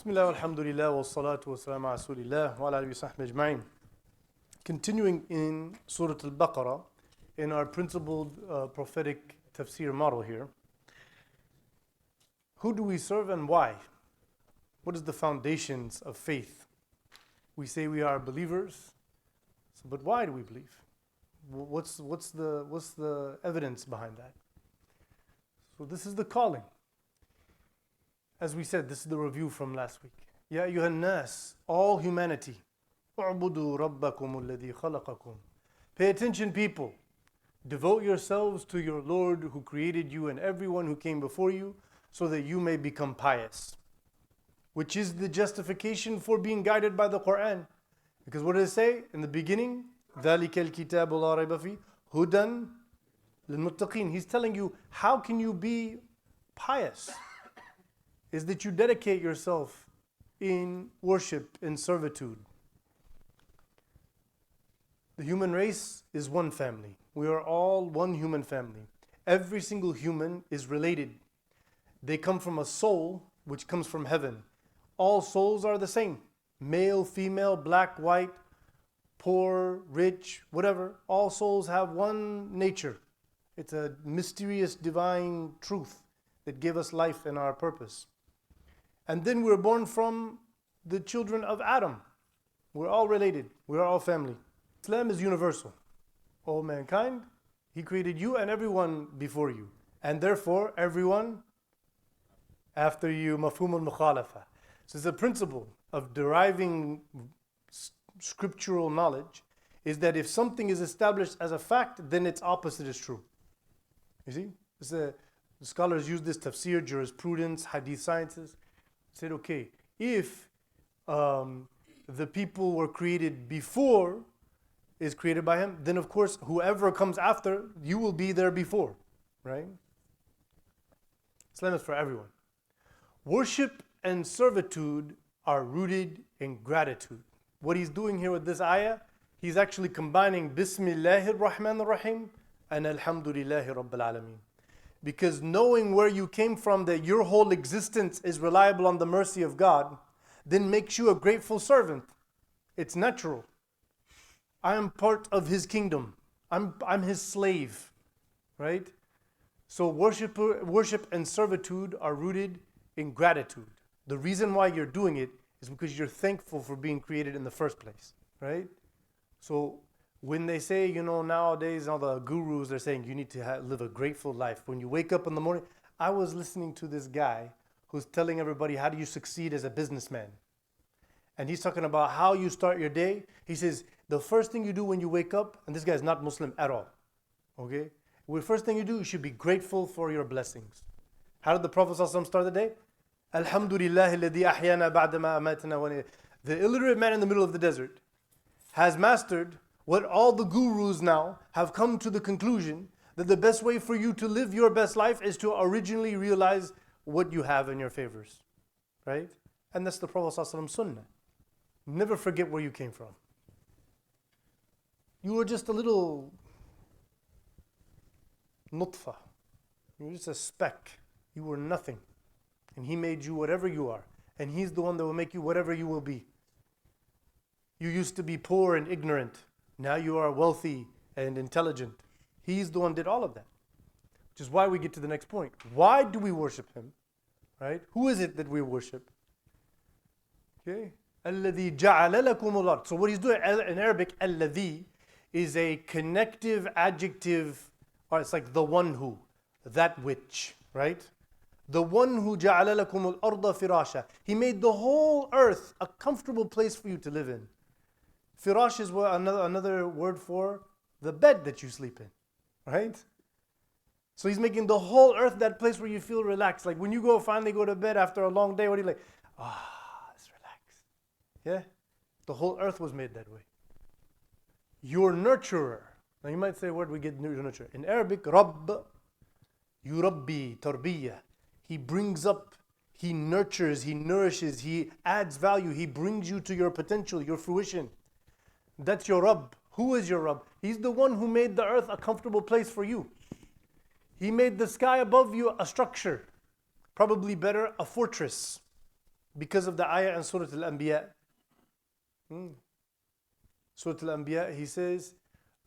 Bismillah, alhamdulillah, wa salatu wa salam ala rasulillah wa ala alihi wa sahbihi ajma'in. Continuing in Surah Al-Baqarah, in our principled prophetic Tafsir model here, who do we serve and why? What is the foundations of faith? We say we are believers, but why do we believe? What's the evidence behind that? So this is the calling. As we said, this is the review from last week. Ya ayyuhan nas, all humanity. U'budu rabbakum alladhi khalaqakum. Pay attention, people. Devote yourselves to your Lord who created you and everyone who came before you, so that you may become pious. Which is the justification for being guided by the Quran. Because what does it say in the beginning? ذَلِكَ الْكِتَابُ لَا رَيْبَ فِيهِ هُدًى لِلْمُتَّقِينَ. He's telling you, how can you be pious? Is that you dedicate yourself in worship, in servitude. The human race is one family. We are all one human family. Every single human is related. They come from a soul which comes from heaven. All souls are the same. Male, female, black, white, poor, rich, whatever. All souls have one nature. It's a mysterious divine truth that gives us life and our purpose. And then we're born from the children of Adam. We're all related. We're all family. Islam is universal. All mankind, He created you and everyone before you. And therefore, everyone after you, mafhum al-mukhalafa. So it's a principle of deriving scriptural knowledge, is that if something is established as a fact, then its opposite is true. You see? The scholars use this tafsir, jurisprudence, hadith sciences. Said, okay, if the people were created before is created by Him, then of course whoever comes after, you will be there before, right? Islam is for everyone. Worship and servitude are rooted in gratitude. What he's doing here with this ayah, he's actually combining Bismillahir Rahmanir Rahim and Alhamdulillahi Rabbil Alameen. Because knowing where you came from, that your whole existence is reliable on the mercy of God, then makes you a grateful servant. It's natural. I am part of His kingdom. I'm His slave, right? So worship and servitude are rooted in gratitude. The reason why you're doing it is because you're thankful for being created in the first place, right? So when they say, nowadays all the gurus, they're saying you need to live a grateful life. When you wake up in the morning, I was listening to this guy who's telling everybody, how do you succeed as a businessman? And he's talking about how you start your day. He says, the first thing you do when you wake up, and this guy is not Muslim at all, okay? The first thing you do, you should be grateful for your blessings. How did the Prophet ﷺ start the day? Alhamdulillah alladhi ahyana ba'dama amatana. The illiterate man in the middle of the desert has mastered what all the gurus now have come to the conclusion, that the best way for you to live your best life is to originally realize what you have in your favors, right? And that's the Prophet ﷺ sunnah. Never forget where you came from. You were just a little nutfa. You were just a speck. You were nothing. And He made you whatever you are. And He's the one that will make you whatever you will be. You used to be poor and ignorant. Now you are wealthy and intelligent. He's the one who did all of that. Which is why we get to the next point. Why do we worship Him? Right? Who is it that we worship? Okay. الَّذِي جَعَلَ لَكُمُ الْأَرْضَ. So what he's doing in Arabic, الَّذِي is a connective adjective, or it's like the one who, that which, right? The one who جَعَلَ لَكُمُ الْأَرْضَ فِرَاشًا. He made the whole earth a comfortable place for you to live in. Firash is another word for the bed that you sleep in, right? So He's making the whole earth that place where you feel relaxed. Like when you finally go to bed after a long day, what are you like? It's relaxed. Yeah? The whole earth was made that way. Your nurturer. Now you might say, where do we get nurture? In Arabic, Rabb, yurabbi, tarbiyah. He brings up, He nurtures, He nourishes, He adds value, He brings you to your potential, your fruition. That's your Rabb. Who is your Rabb? He's the one who made the earth a comfortable place for you. He made the sky above you a structure. Probably better, a fortress. because of the ayah in Surah Al-Anbiya. Surah Al-Anbiya, he says,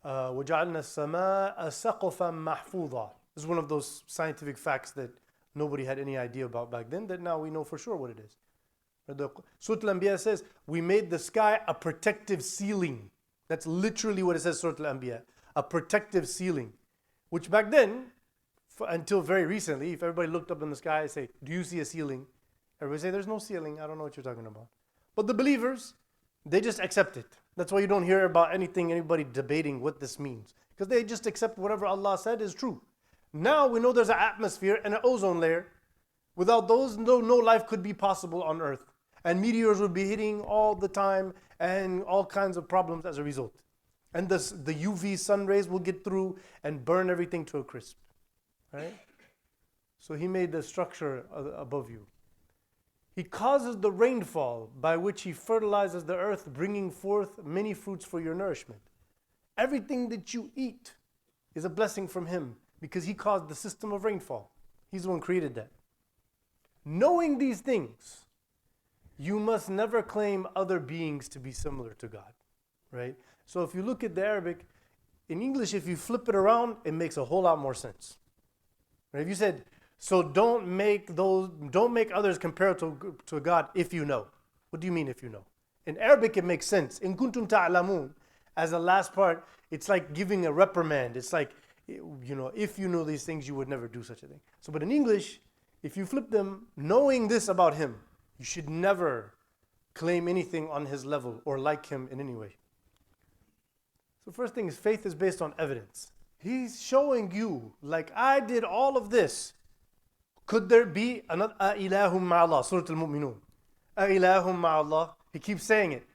وَجَعَلْنَا السَّمَاءَ سَقْفًا مَحْفُوظًا. This is one of those scientific facts that nobody had any idea about back then, that now we know for sure what it is. Surah Al-Anbiya says, we made the sky a protective ceiling. That's literally what it says, Surah Al-Anbiya. A protective ceiling. Which back then, until very recently, if everybody looked up in the sky and say, do you see a ceiling? Everybody say, there's no ceiling. I don't know what you're talking about. But the believers, they just accept it. That's why you don't hear about anybody debating what this means. Because they just accept whatever Allah said is true. Now we know there's an atmosphere and an ozone layer. Without those, no life could be possible on Earth. And meteors would be hitting all the time and all kinds of problems as a result. And the UV sun rays will get through and burn everything to a crisp. Right? So he made the structure above you. He causes the rainfall by which he fertilizes the earth, bringing forth many fruits for your nourishment. Everything that you eat is a blessing from him because he caused the system of rainfall. He's the one who created that. Knowing these things, you must never claim other beings to be similar to God. Right? So if you look at the Arabic, in English, if you flip it around, it makes a whole lot more sense. Right? If you said, so don't make others compare to God if you know. What do you mean if you know? In Arabic, it makes sense. In kuntum ta'lamun, as the last part, it's like giving a reprimand. It's like, if you know these things, you would never do such a thing. So, but in English, if you flip them, knowing this about him, you should never claim anything on his level or like him in any way. So first thing is, faith is based on evidence. He's showing you, like I did all of this. Could there be another ilahum ma'allah? Surah Al-Mu'minun. Ilahum ma'allah. He keeps saying it.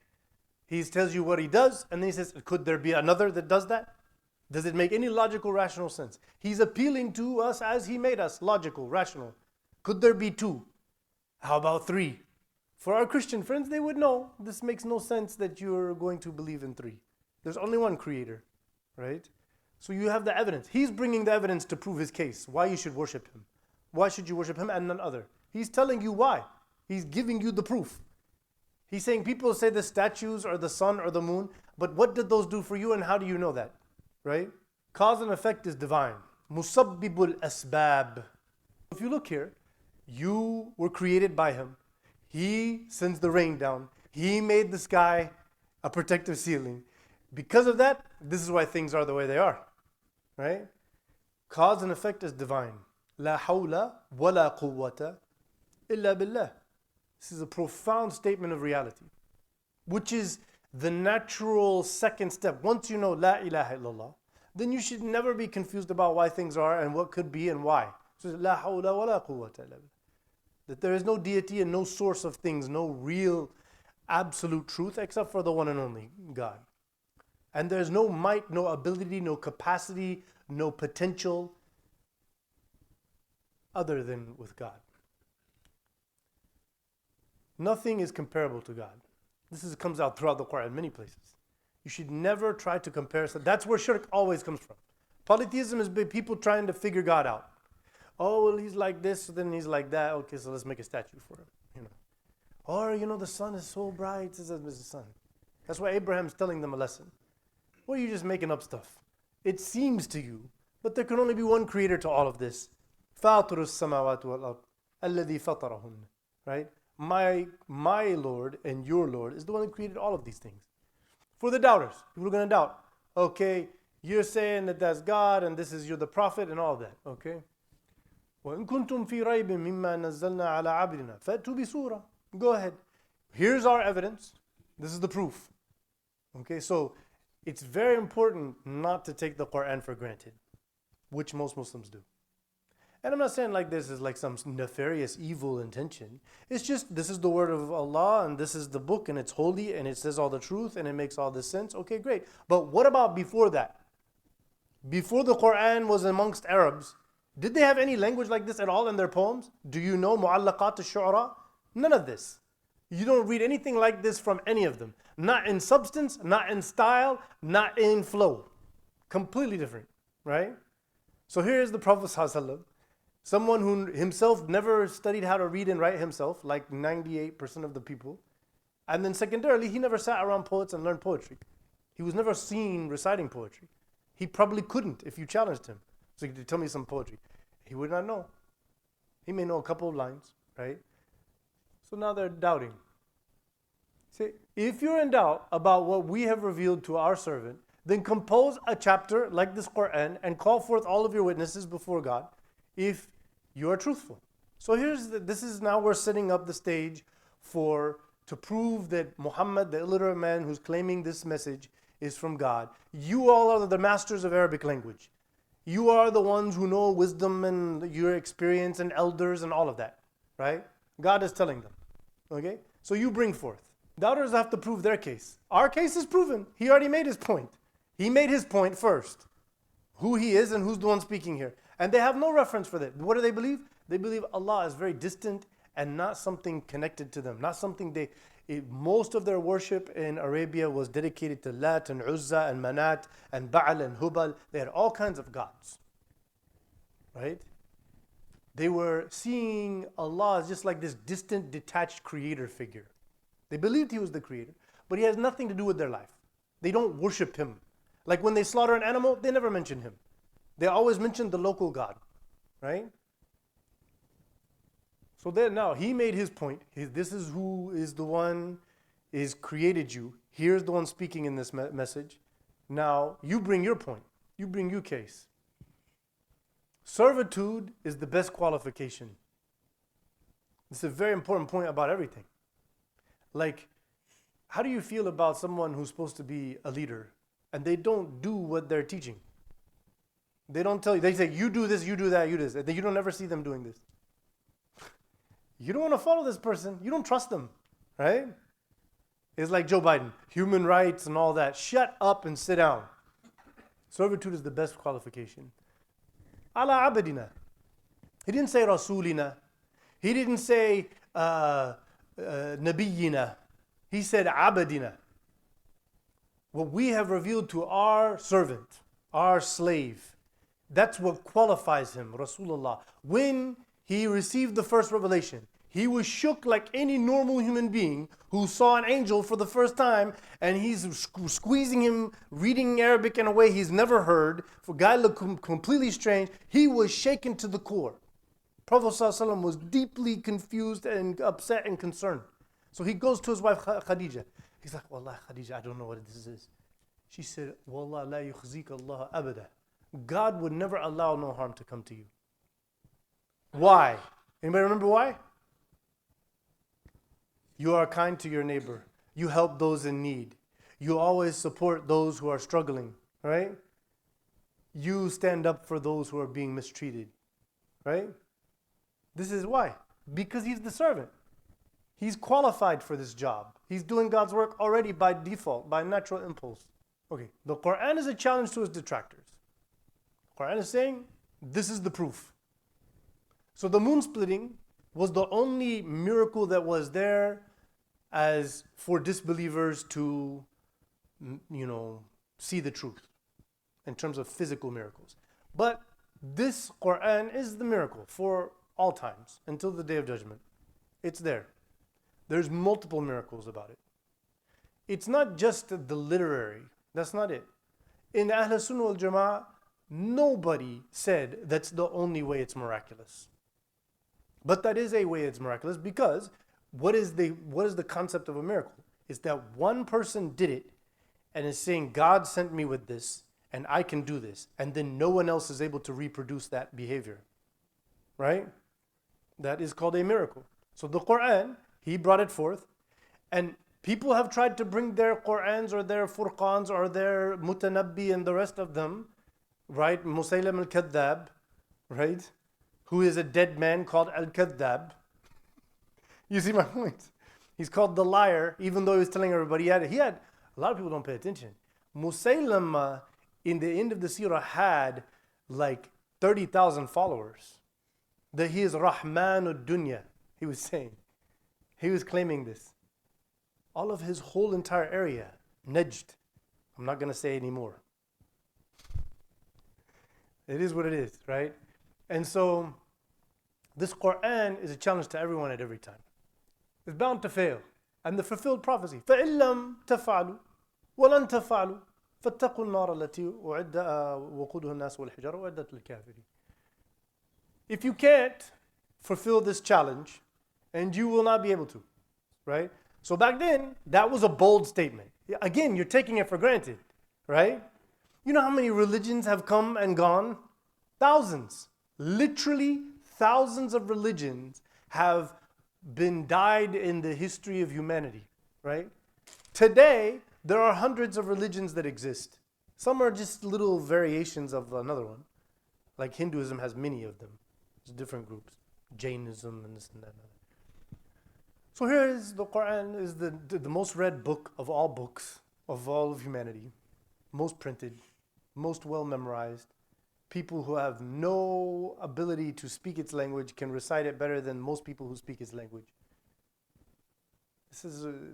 He tells you what he does, and then he says, could there be another that does that? Does it make any logical, rational sense? He's appealing to us as he made us, logical, rational. Could there be two? How about three? For our Christian friends, they would know this makes no sense that you're going to believe in three. There's only one creator, right? So you have the evidence. He's bringing the evidence to prove his case, why you should worship him. Why should you worship him and none other? He's telling you why. He's giving you the proof. He's saying people say the statues or the sun or the moon, but what did those do for you and how do you know that? Right? Cause and effect is divine. Musabbibul asbab. If you look here, you were created by him. He sends the rain down. He made the sky a protective ceiling. Because of that, this is why things are the way they are. Right? Cause and effect is divine. La hawla wa la quwwata illa billah. This is a profound statement of reality, which is the natural second step. Once you know La ilaha illallah, then you should never be confused about why things are and what could be and why. So La hawla wa la quwwata illa billah. That there is no deity and no source of things, no real absolute truth except for the one and only God. And there's no might, no ability, no capacity, no potential other than with God. Nothing is comparable to God. This comes out throughout the Quran in many places. You should never try to compare. That's where shirk always comes from. Polytheism is people trying to figure God out. Oh, well, he's like this, so then he's like that. Okay, so let's make a statue for him. Or, the sun is so bright. It's the sun. That's why Abraham's telling them a lesson. Well, you're just making up stuff. It seems to you, but there can only be one creator to all of this. فَاطِرُ السَّمَاوَاتِ وَالْأَرْضِ الَّذِي فَطَرَهُنَّ. Right? My Lord and your Lord is the one that created all of these things. For the doubters, people are going to doubt. Okay, you're saying that that's God and you're the prophet and all that. Okay? وَإِن كُنْتُمْ فِي رَيْبٍ مِمَّا نَزَّلْنَا عَلَىٰ عَبْدِنَا فَأْتُوا بِسُورَةٍ. Go ahead. Here's our evidence. This is the proof. Okay, so it's very important not to take the Quran for granted, which most Muslims do. And I'm not saying like this is like some nefarious evil intention. It's just this is the word of Allah and this is the book and it's holy and it says all the truth and it makes all this sense. Okay, great. But what about before that? Before the Quran was amongst Arabs, did they have any language like this at all in their poems? Do you know mu'allaqat al-shu'ara? None of this. You don't read anything like this from any of them. Not in substance, not in style, not in flow. Completely different, right? So here is the Prophet ﷺ Someone who himself never studied how to read and write himself, like 98% of the people. And then secondarily, he never sat around poets and learned poetry. He was never seen reciting poetry. He probably couldn't if you challenged him. So he could tell me some poetry. He would not know. He may know a couple of lines, right? So now they're doubting. See, if you're in doubt about what we have revealed to our servant, then compose a chapter like this Quran and call forth all of your witnesses before God if you are truthful. So this is now we're setting up the stage to prove that Muhammad, the illiterate man who's claiming this message, is from God. You all are the masters of Arabic language. You are the ones who know wisdom and your experience and elders and all of that, right? God is telling them, okay? So you bring forth. Doubters have to prove their case. Our case is proven. He already made his point. He made his point first. Who he is and who's the one speaking here. And they have no reference for that. What do they believe? They believe Allah is very distant and not something connected to them. Not something most of their worship in Arabia was dedicated to Lat and Uzza and Manat and Baal and Hubal. They had all kinds of gods. Right? They were seeing Allah as just like this distant, detached creator figure. They believed he was the creator, but he has nothing to do with their life. They don't worship him. Like when they slaughter an animal, they never mention him. They always mention the local god, right? So then now he made his point. This is who is the one is created you. Here's the one speaking in this message. Now you bring your point. You bring your case. Servitude is the best qualification. It's a very important point about everything. Like, how do you feel about someone who's supposed to be a leader and they don't do what they're teaching? They don't tell you. They say, you do this, you do that, you do this. And then you don't ever see them doing this. You don't want to follow this person. You don't trust them, right? It's like Joe Biden, human rights and all that. Shut up and sit down. Servitude is the best qualification. Ala abadina. He didn't say rasulina. He didn't say nabiyina. He said abadina. What we have revealed to our servant, our slave, that's what qualifies him, Rasulullah. When he received the first revelation, he was shook like any normal human being who saw an angel for the first time, and he's squeezing him, reading Arabic in a way he's never heard. For a guy looked completely strange. He was shaken to the core. Prophet ﷺ was deeply confused and upset and concerned. So he goes to his wife Khadija. He's like, Wallah, Khadija, I don't know what this is. She said, Wallah, la yukhzika Allah abada. God would never allow no harm to come to you. Why? Anybody remember why? You are kind to your neighbor. You help those in need. You always support those who are struggling, right? You stand up for those who are being mistreated, right? This is why. Because he's the servant. He's qualified for this job. He's doing God's work already by default, by natural impulse. Okay, the Quran is a challenge to its detractors. The Quran is saying, this is the proof. So the moon splitting was the only miracle that was there as for disbelievers to, see the truth in terms of physical miracles. But this Quran is the miracle for all times until the Day of Judgment. It's there. There's multiple miracles about it. It's not just the literary. That's not it. In Ahl Sunnah wal Jama'ah, nobody said that's the only way it's miraculous. But that is a way it's miraculous because what is the concept of a miracle? Is that one person did it and is saying, God sent me with this and I can do this. And then no one else is able to reproduce that behavior. Right? That is called a miracle. So the Quran, he brought it forth. And people have tried to bring their Qurans or their Furqans or their Mutanabbi and the rest of them, right? Musaylim al-Kadhdab, right? Who is a dead man called al-Kadhdab. You see my point? He's called the liar, even though he was telling everybody he had a lot of people don't pay attention. Musaylim in the end of the seerah had like 30,000 followers. That he is Rahmanud Dunya, he was saying. He was claiming this. All of his whole entire area, Najd. I'm not going to say anymore. It is what it is, right? And so This Quran is a challenge to everyone at every time. It's bound to fail. And the fulfilled prophecy. فَإِن لَّمْ تَفْعَلُوا وَلَن تَفْعَلُوا فَاتَّقُوا النَّارَ الَّتِي وَقُودُهَا النَّاسُ وَالْحِجَارَةُ وَأُعِدَّتْ لِلْكَافِرِينَ. If you can't fulfill this challenge, and you will not be able to, right? So back then, that was a bold statement. Again, you're taking it for granted, right? You know how many religions have come and gone? Thousands. Literally thousands of religions have been died in the history of humanity, right? Today, there are hundreds of religions that exist. Some are just little variations of another one. Like Hinduism has many of them. There's different groups. Jainism and this and that. So here is the Quran is the most read book of all books of all of humanity. Most printed, most well memorized. People who have no ability to speak its language can recite it better than most people who speak its language.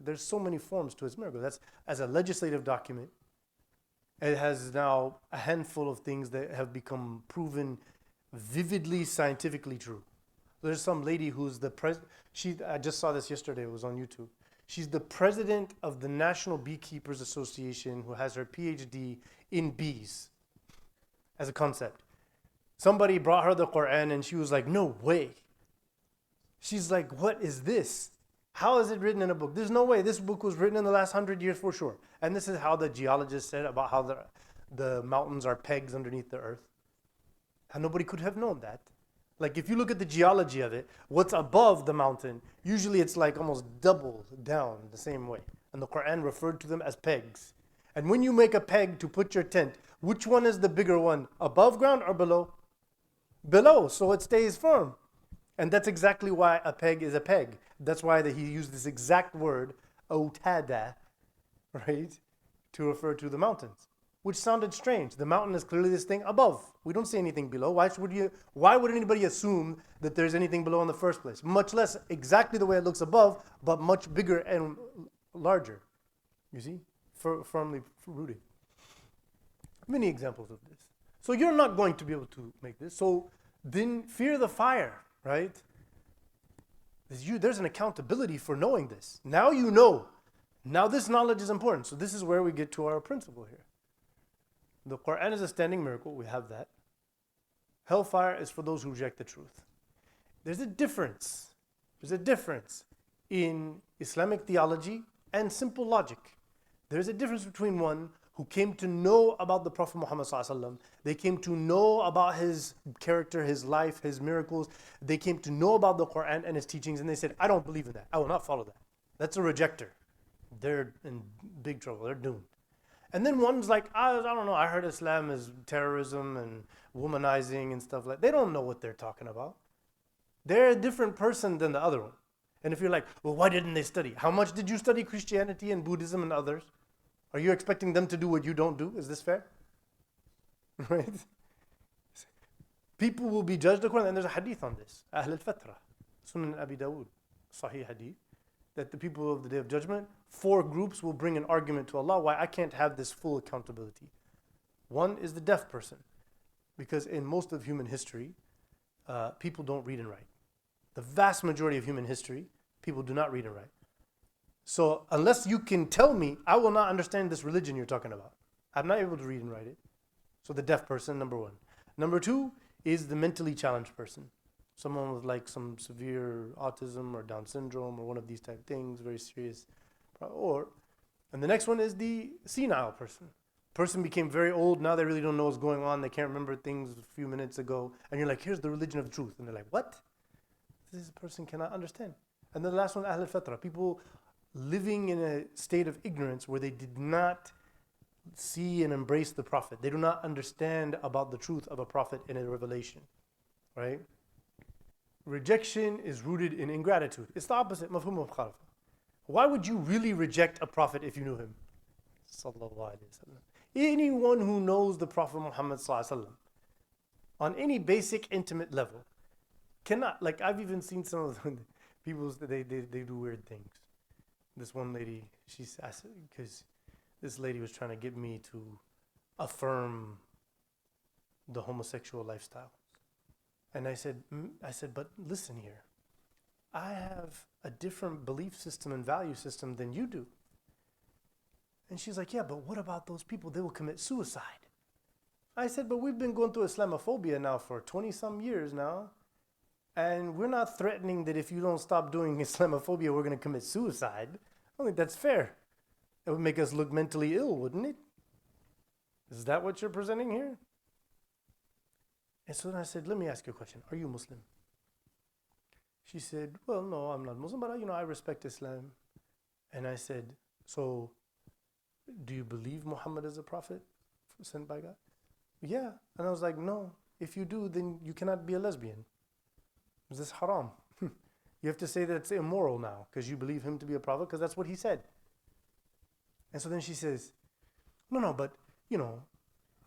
There's so many forms to its miracle. That's as a legislative document. It has now a handful of things that have become proven vividly scientifically true. There's some lady who's the I just saw this yesterday, it was on YouTube. She's the president of the National Beekeepers Association who has her PhD in bees as a concept. Somebody brought her the Quran and she was like, no way. She's like, what is this? How is it written in a book? There's no way. This book was written in the last 100 years for sure. And this is how the geologists said about how the mountains are pegs underneath the earth. And nobody could have known that. Like if you look at the geology of it, what's above the mountain, usually it's like almost double down the same way. And the Quran referred to them as pegs. And when you make a peg to put your tent, which one is the bigger one? Above ground or below? Below, so it stays firm. And that's exactly why a peg is a peg. That's why he used this exact word, otada, right? To refer to the mountains. Which sounded strange. The mountain is clearly this thing above. We don't see anything below. Why would anybody assume that there's anything below in the first place? Much less exactly the way it looks above, but much bigger and larger. You see? Firmly rooted. Many examples of this. So you're not going to be able to make this. So then fear the fire, right? There's an accountability for knowing this. Now you know. Now this knowledge is important. So this is where we get to our principle here. The Quran is a standing miracle. We have that. Hellfire is for those who reject the truth. There's a difference. There's a difference in Islamic theology and simple logic. There's a difference between one who came to know about the Prophet Muhammad ﷺ. They came to know about his character, his life, his miracles. They came to know about the Quran and his teachings, and they said, I don't believe in that. I will not follow that. That's a rejecter. They're in big trouble. They're doomed. And then one's like, I don't know, I heard Islam is terrorism and womanizing and stuff like that. They don't know what they're talking about. They're a different person than the other one. And if you're like, well, why didn't they study? How much did you study Christianity and Buddhism and others? Are you expecting them to do what you don't do? Is this fair? Right? People will be judged according, and there's a hadith on this. Ahl al-Fatra, Sunan Abi Dawood, Sahih hadith, that the people of the Day of Judgment, 4 groups will bring an argument to Allah why I can't have this full accountability. One is the deaf person, because in most of human history, people don't read and write. The vast majority of human history, people do not read and write. So unless you can tell me, I will not understand this religion you're talking about. I'm not able to read and write it. So the deaf person, number 1. Number 2 is the mentally challenged person. Someone with like some severe autism or Down syndrome or one of these type of things, very serious. And the next one is the senile person. Person became very old, now they really don't know what's going on, they can't remember things a few minutes ago. And you're like, here's the religion of truth. And they're like, what? This person cannot understand. And then the last one, Ahl al-Fatra, people living in a state of ignorance where they did not see and embrace the Prophet. They do not understand about the truth of a Prophet in a revelation, right? Rejection is rooted in ingratitude. It's the opposite, mafhum al-mukhalafa. Why would you really reject a Prophet if you knew him? Sallallahu alayhi wa sallam. Anyone who knows the Prophet Muhammad sallallahu alayhi wa sallam on any basic intimate level cannot, like I've even seen some of the people, they do weird things. This one lady, she's asked, because this lady was trying to get me to affirm the homosexual lifestyle. And I said, but listen here. I have a different belief system and value system than you do. And she's like, yeah, but what about those people? They will commit suicide. I said, but we've been going through Islamophobia now for 20 some years now. And we're not threatening that if you don't stop doing Islamophobia, we're going to commit suicide. I don't think that's fair. It would make us look mentally ill, wouldn't it? Is that what you're presenting here? And so then I said, let me ask you a question. Are you Muslim? She said, well, no, I'm not Muslim, but I respect Islam. And I said, so do you believe Muhammad is a prophet sent by God? Yeah. And I was like, no, if you do, then you cannot be a lesbian. Is this haram? You have to say that it's immoral now because you believe him to be a prophet because that's what he said. And so then she says, no, but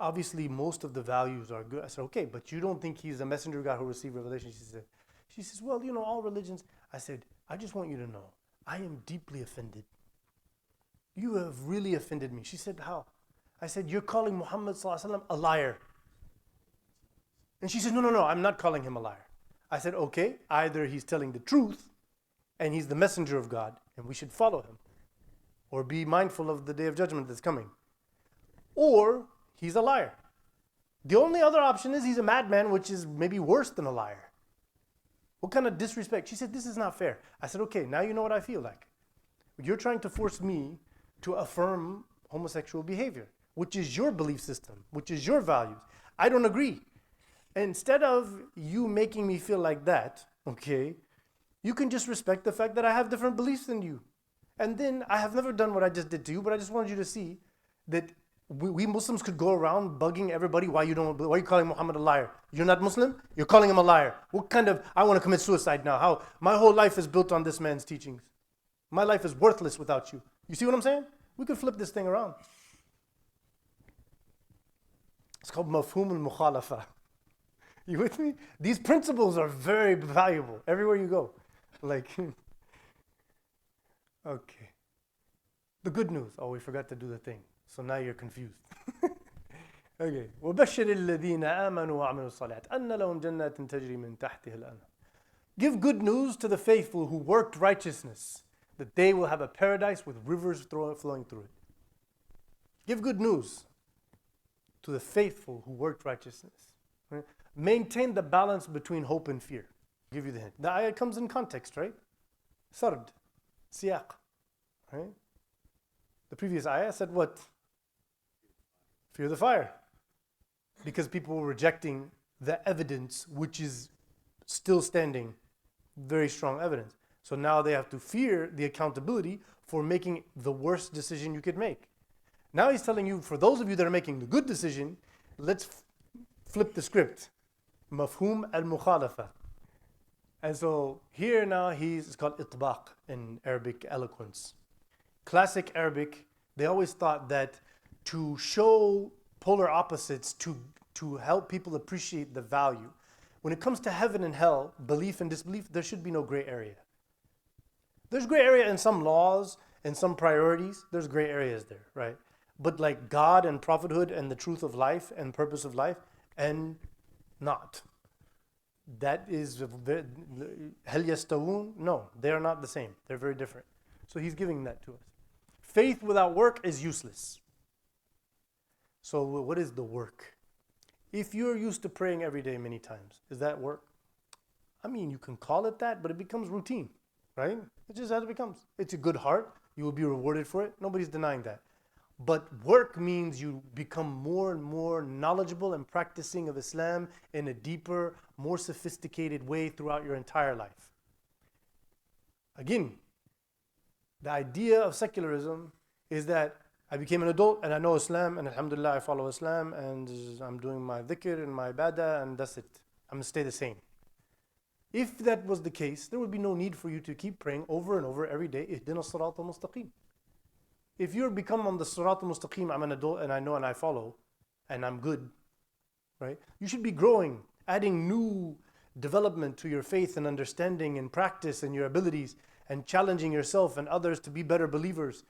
obviously most of the values are good. I said, okay, but you don't think he's a messenger of God who received revelation? She says, well, all religions. I said, I just want you to know, I am deeply offended. You have really offended me. She said, how? I said, you're calling Muhammad ﷺ a liar. And she said, no, I'm not calling him a liar. I said, okay, either he's telling the truth and he's the messenger of God and we should follow him or be mindful of the day of judgment that's coming, or he's a liar. The only other option is he's a madman, which is maybe worse than a liar. What kind of disrespect? She said, this is not fair. I said, okay, now you know what I feel like. You're trying to force me to affirm homosexual behavior, which is your belief system, which is your values. I don't agree. Instead of you making me feel like that, okay, you can just respect the fact that I have different beliefs than you. And then I have never done what I just did to you, but I just wanted you to see that we Muslims could go around bugging everybody. Why are you calling Muhammad a liar? You're not Muslim? You're calling him a liar. What kind of, I want to commit suicide now. How? My whole life is built on this man's teachings. My life is worthless without you. You see what I'm saying? We could flip this thing around. It's called mafhum al-mukhalafa. You with me? These principles are very valuable everywhere you go. Okay. The good news. Oh, we forgot to do the thing. So now you're confused. Okay. وَبَشِّرِ الَّذِينَ آمَنُوا وَعَمِلُوا الصَّالِحَاتِ أَنَّ لَهُمْ جَنَّاتٍ تَجْرِي مِنْ تَحْتِهَا الْأَنْهَارُ. Give good news to the faithful who worked righteousness, that they will have a paradise with rivers flowing through it. Give good news to the faithful who worked righteousness. Right? Maintain the balance between hope and fear. I'll give you the hint. The ayah comes in context, right? Sard, siyaq. Right? The previous ayah said what? Fear the fire. Because people were rejecting the evidence which is still standing, very strong evidence. So now they have to fear the accountability for making the worst decision you could make. Now he's telling you, for those of you that are making the good decision, let's flip the script. Mafhum al-mukhalafa. And so here now it's called itbaq in Arabic eloquence. Classic Arabic, they always thought that to show polar opposites, to help people appreciate the value. When it comes to heaven and hell, belief and disbelief, there should be no gray area. There's gray area in some laws and some priorities. There's gray areas there, right? But like God and prophethood and the truth of life and purpose of life and not. That is, hal yastawun? No, they're not the same. They're very different. So he's giving that to us. Faith without work is useless. So what is the work? If you're used to praying every day many times, is that work? I mean, you can call it that, but it becomes routine, right? It just as it becomes. It's a good heart. You will be rewarded for it. Nobody's denying that. But work means you become more and more knowledgeable and practicing of Islam in a deeper, more sophisticated way throughout your entire life. Again, the idea of secularism is that I became an adult and I know Islam and alhamdulillah I follow Islam and I'm doing my dhikr and my ibadah and that's it. I'm going to stay the same. If that was the case, there would be no need for you to keep praying over and over every day, Ihdina as-sirat al-mustaqim. If you're become on the sirat al-mustaqim, I'm an adult and I know and I follow and I'm good, right? You should be growing, adding new development to your faith and understanding and practice and your abilities and challenging yourself and others to be better believers,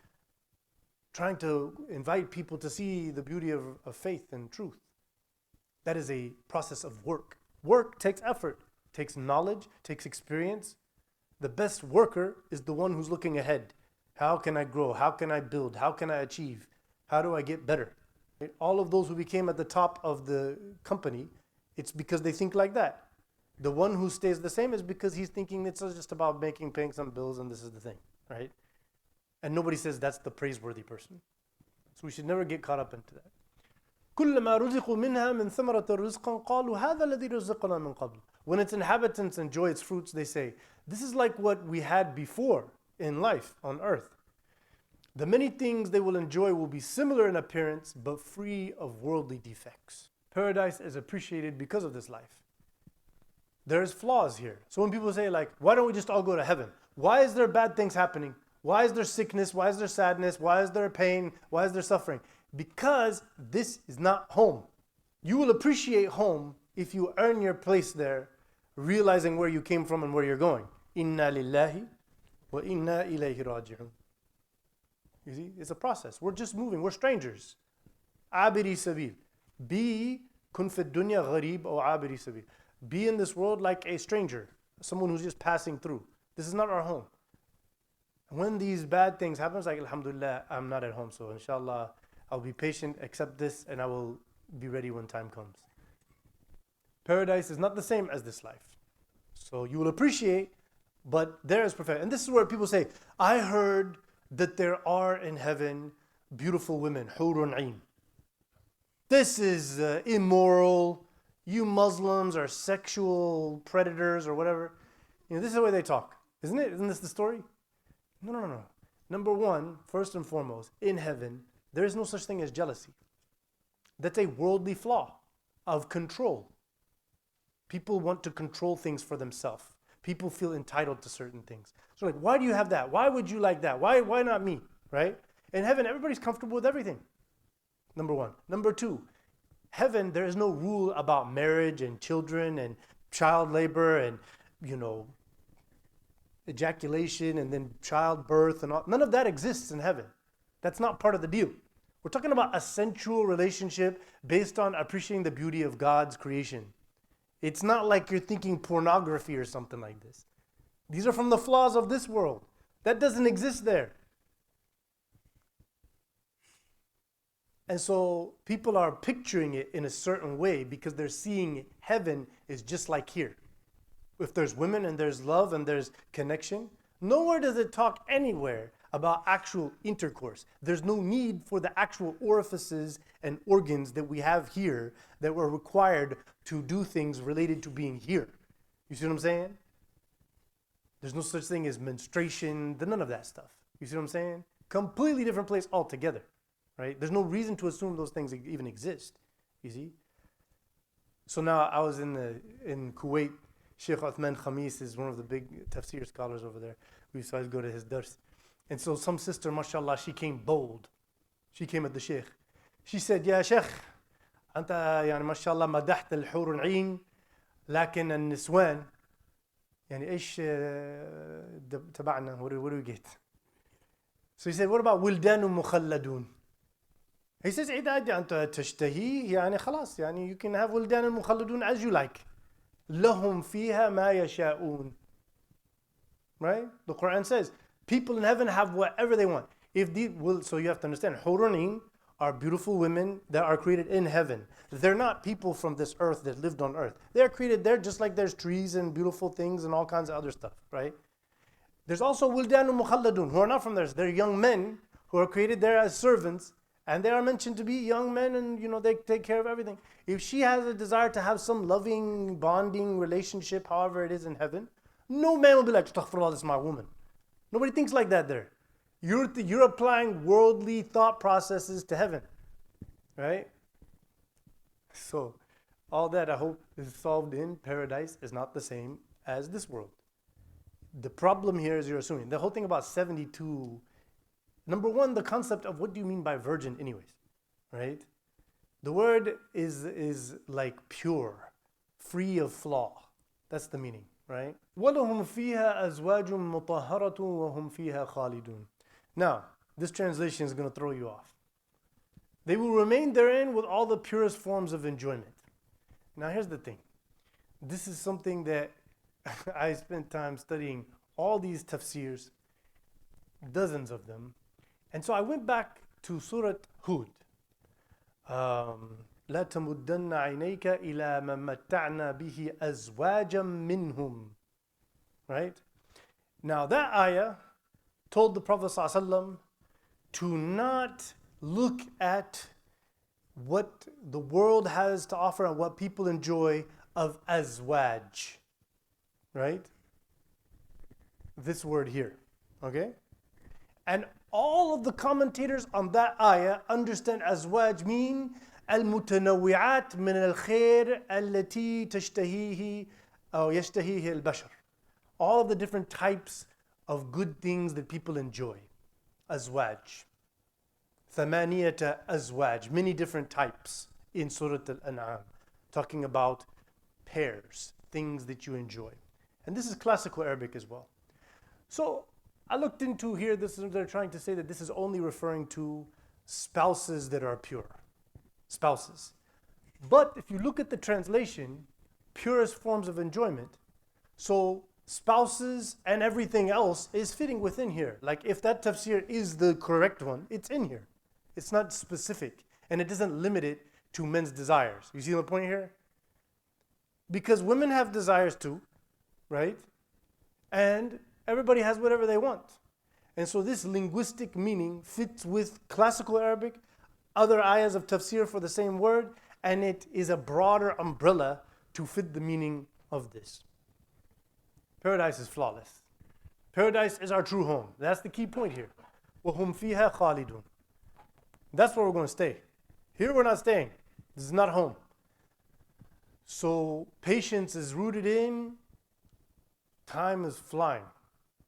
trying to invite people to see the beauty of faith and truth. That is a process of work. Work takes effort, takes knowledge, takes experience. The best worker is the one who's looking ahead. How can I grow? How can I build? How can I achieve? How do I get better? All of those who became at the top of the company, it's because they think like that. The one who stays the same is because he's thinking it's just about paying some bills and this is the thing, right? And nobody says that's the praiseworthy person. So we should never get caught up into that. كلما رزقوا منها من ثمرة رزقا قالوا هذا الذي رزقنا من قبل. When its inhabitants enjoy its fruits, they say, this is like what we had before in life on earth. The many things they will enjoy will be similar in appearance, but free of worldly defects. Paradise is appreciated because of this life. There's flaws here. So when people say like, why don't we just all go to heaven? Why is there bad things happening? Why is there sickness? Why is there sadness? Why is there pain? Why is there suffering? Because this is not home. You will appreciate home if you earn your place there, realizing where you came from and where you're going. Inna lillahi wa inna ilayhi raji'un. You see, it's a process. We're just moving. We're strangers. Abiri sabil. Be kun fi dunya gharib or abiri sabil. Be in this world like a stranger, someone who's just passing through. This is not our home. When these bad things happen, it's like, alhamdulillah, I'm not at home. So inshallah, I'll be patient, accept this, and I will be ready when time comes. Paradise is not the same as this life. So you will appreciate, but there is perfection. And this is where people say, I heard that there are in heaven beautiful women, hurun ain. This is immoral. You Muslims are sexual predators or whatever. This is the way they talk, isn't it? Isn't this the story? No. Number one, first and foremost, in heaven, there is no such thing as jealousy. That's a worldly flaw of control. People want to control things for themselves. People feel entitled to certain things. So like, why do you have that? Why would you like that? Why not me, right? In heaven, everybody's comfortable with everything. Number one. Number two, heaven, there is no rule about marriage and children and child labor and, ejaculation and then childbirth and all. None of that exists in heaven. That's not part of the deal. We're talking about a sensual relationship based on appreciating the beauty of God's creation. It's not like you're thinking pornography or something like this. These are from the flaws of this world. That doesn't exist there. And so people are picturing it in a certain way because they're seeing heaven is just like here. If there's women and there's love and there's connection, nowhere does it talk anywhere about actual intercourse. There's no need for the actual orifices and organs that we have here that were required to do things related to being here. You see what I'm saying? There's no such thing as menstruation, none of that stuff. You see what I'm saying? Completely different place altogether, right? There's no reason to assume those things even exist, you see? So now I was in Kuwait. Sheikh Uthman Khamis is one of the big Tafsir scholars over there. We used to always go to his dars. And so some sister, mashallah, she came bold. She came at the Sheikh. She said, Ya Sheikh, أنت يعني ما شاء الله مدحت الحور العين لكن النسوان يعني إيش تبعنا where do we get? So he said, what about ولدان مخلدون? He says, إذا أنت تشتهي يعني خلاص يعني you can have ولدان المخلدون as you like. لهم فيها ما يشاءون. Right? The Quran says, people in heaven have whatever they want. So you have to understand, Hurun are beautiful women that are created in heaven. They're not people from this earth that lived on earth. They're created there just like there's trees and beautiful things and all kinds of other stuff, right? There's also Wildanu Mukhalladun who are not from there. They're young men who are created there as servants, and they are mentioned to be young men and they take care of everything. If she has a desire to have some loving, bonding relationship, however it is in heaven, no man will be like, astaghfirullah, this is my woman. Nobody thinks like that there. You're applying worldly thought processes to heaven, right? So all that I hope is solved in paradise is not the same as this world. The problem here is you're assuming. The whole thing about 72, number one, the concept of what do you mean by virgin anyways, right? The word is like pure, free of flaw. That's the meaning, right? وَلَهُمْ فِيهَا أَزْوَاجٌ مُطَهَّرَةٌ وَهُمْ فِيهَا خَالِدُونَ. Now, this translation is going to throw you off. They will remain therein with all the purest forms of enjoyment. Now here's the thing. This is something that I spent time studying all these tafsirs, dozens of them. And so I went back to Surah Hud. لا تمدن عينيك إلى من متعنا به أزواجا منهم. Right? Now that ayah told the Prophet ﷺ to not look at what the world has to offer and what people enjoy of azwaj. Right? This word here. Okay? And all of the commentators on that ayah understand azwaj mean المتنوعات من الخير التي تشتهيه أو يشتهيه البشر. All of the different types of good things that people enjoy. Azwaj. ثمانية أزواج. Many different types in Surah Al-An'am. Talking about pairs, things that you enjoy. And this is classical Arabic as well. So I looked into here, they're trying to say that this is only referring to spouses that are pure. Spouses. But if you look at the translation, purest forms of enjoyment, so spouses and everything else is fitting within here. Like if that tafsir is the correct one, it's in here. It's not specific. And it doesn't limit it to men's desires. You see the point here? Because women have desires too, right? And everybody has whatever they want. And so this linguistic meaning fits with classical Arabic, other ayahs of tafsir for the same word, and it is a broader umbrella to fit the meaning of this. Paradise is flawless. Paradise is our true home. That's the key point here. وَهُمْ فِيهَا خَالِدُونَ. That's where we're going to stay. Here we're not staying. This is not home. So patience is rooted in time is flying,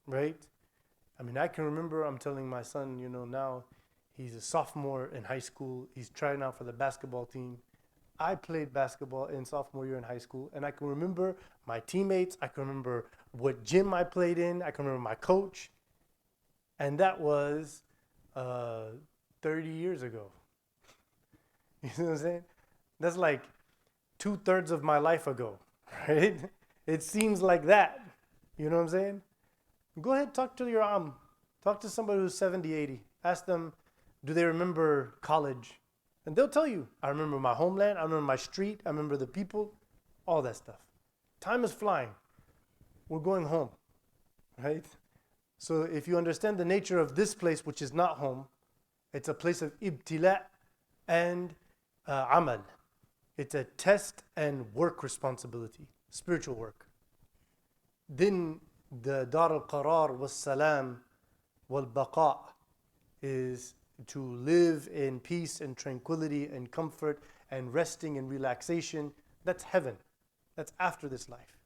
right? I mean, I can remember, I'm telling my son, now he's a sophomore in high school. He's trying out for the basketball team. I played basketball in sophomore year in high school, and I can remember my teammates. I can remember what gym I played in. I can remember my coach. And that was 30 years ago. You know what I'm saying? That's like 2/3 of my life ago, right? It seems like that. You know what I'm saying? Go ahead, talk to your talk to somebody who's 70, 80. Ask them, do they remember college? And they'll tell you, I remember my homeland, I remember my street, I remember the people, all that stuff. Time is flying. We're going home, right? So if you understand the nature of this place, which is not home, it's a place of ibtila and amal. It's a test and work responsibility, spiritual work. Then the dar al-qarar was-salam wal-baqa is to live in peace and tranquility and comfort and resting and relaxation. That's heaven. That's after this life.